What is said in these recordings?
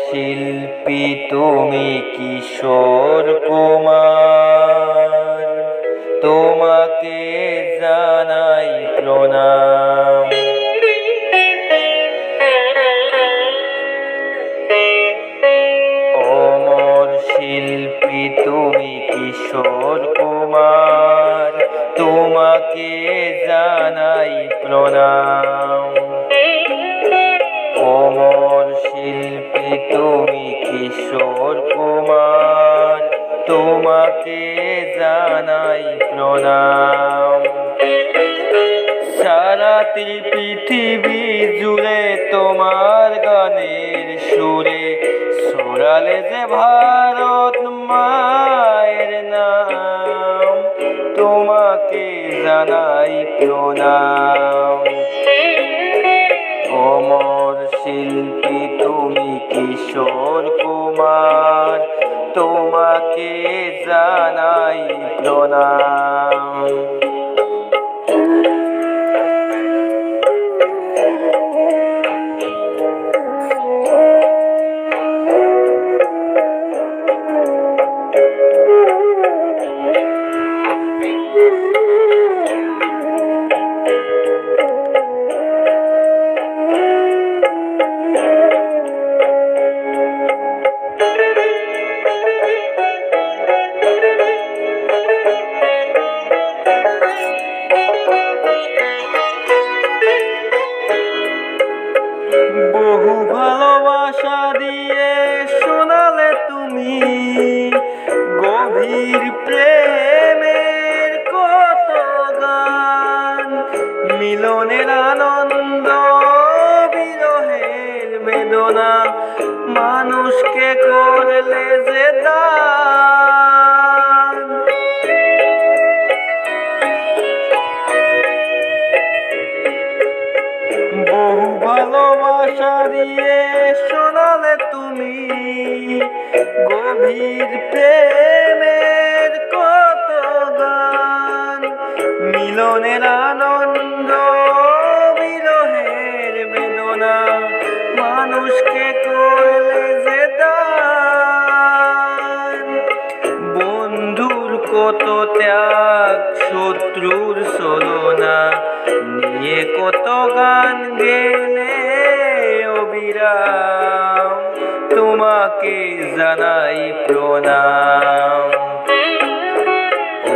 শিল্পী তুমি কিশোর কুমার, তোমাকে জানাই প্রণাম। অমর শিল্পী তুমি কিশোর কুমার, তোমাকে জানাই প্রণাম। অমর শিল্পী তুমি কিশোর কুমার, তোমাকে জানাই প্রণাম। সারাটি পৃথিবী জুড়ে তোমার গানের সুরে ছড়ালে যে ভারত মায়ের নাম, তোমাকে জানাই প্রণাম। অমর শিল্পী তুমি কিশোর কুমার, তোমাকে জানাই প্রণাম। বহু ভালোবাসা দিয়ে শোনালে তুমি গভীর প্রেমের কত গান, মিলনের আনন্দ বিরহের বেদনা, মানুষকে করলে যে দান। বহু ভালোবাসা দিয়ে শোনালে তুমি গভীর প্রেমের কত গান, মিলনের আনন্দ বিরহের বেদনা, মানুষকে করলে যে দান। বন্ধুর কত ত্যাগ, শত্রুর ছলনা নিয়ে কত গান গেলে অবিরাম, তোমাকে জানাই প্রণাম।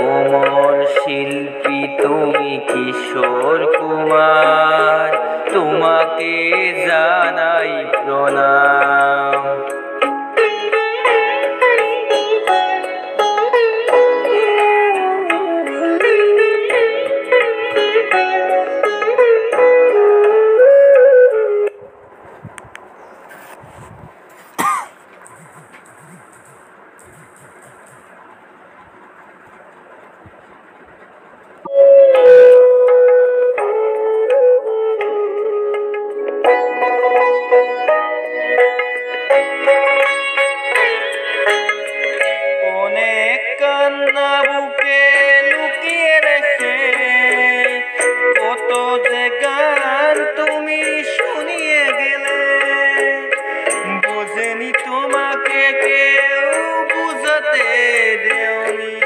অমর শিল্পী তুমি কিশোর কুমার, তোমাকে জানাই প্রণাম। বুকে লুকিয়ে রেখে কত যে গান তুমি শুনিয়ে গেলে, বোঝেনি তোমাকে কেউ বুঝাতে দেওনি,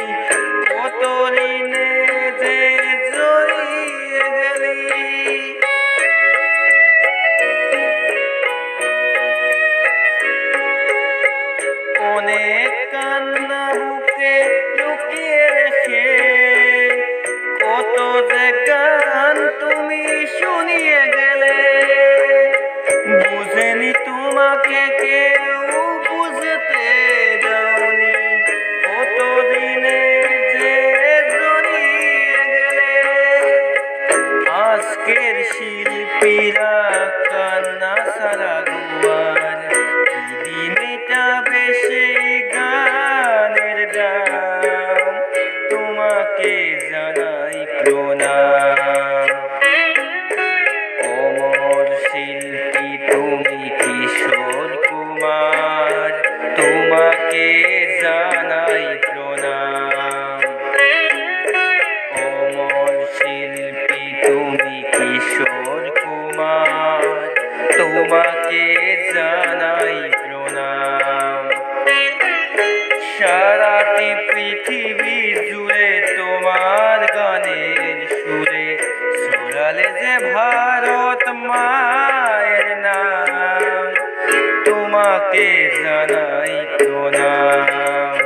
কত ঋণে যে জড়িয়ে গেলি। অনেক কান্না বুকে লুকিয়ে রেখে কত যে গান তুমি শুনিয়ে গেলে, বুঝেনি তোমাকে কেউ বুঝতে দাওনি, কত দিনে যে জড়িয়ে গেলে। আজকের শিল্পীরা কান্না সারা গোয়ার, কি মেটাবে সেই গানের দাম, তোমাকে জানাই প্রণাম। অমর শিল্পী তুমি কিশোর কুমার, তোমাকে জানাই প্রণাম। অমর শিল্পী তুমি কিশোর কুমার, তোমাকে জানাই প্রণাম। প্রণাম। সারাটি পৃথিবী জুড়ে তোমার গানের সুরে ছড়ালে যে ভারত মায়ের নাম, তোমাকে জানাই প্রণাম।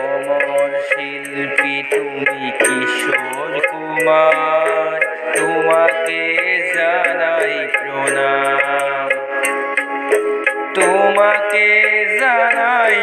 অমর শিল্পী তুমি কিশোর কুমার, তোমাকে জানাই প্রণাম, তোমাকে জানাই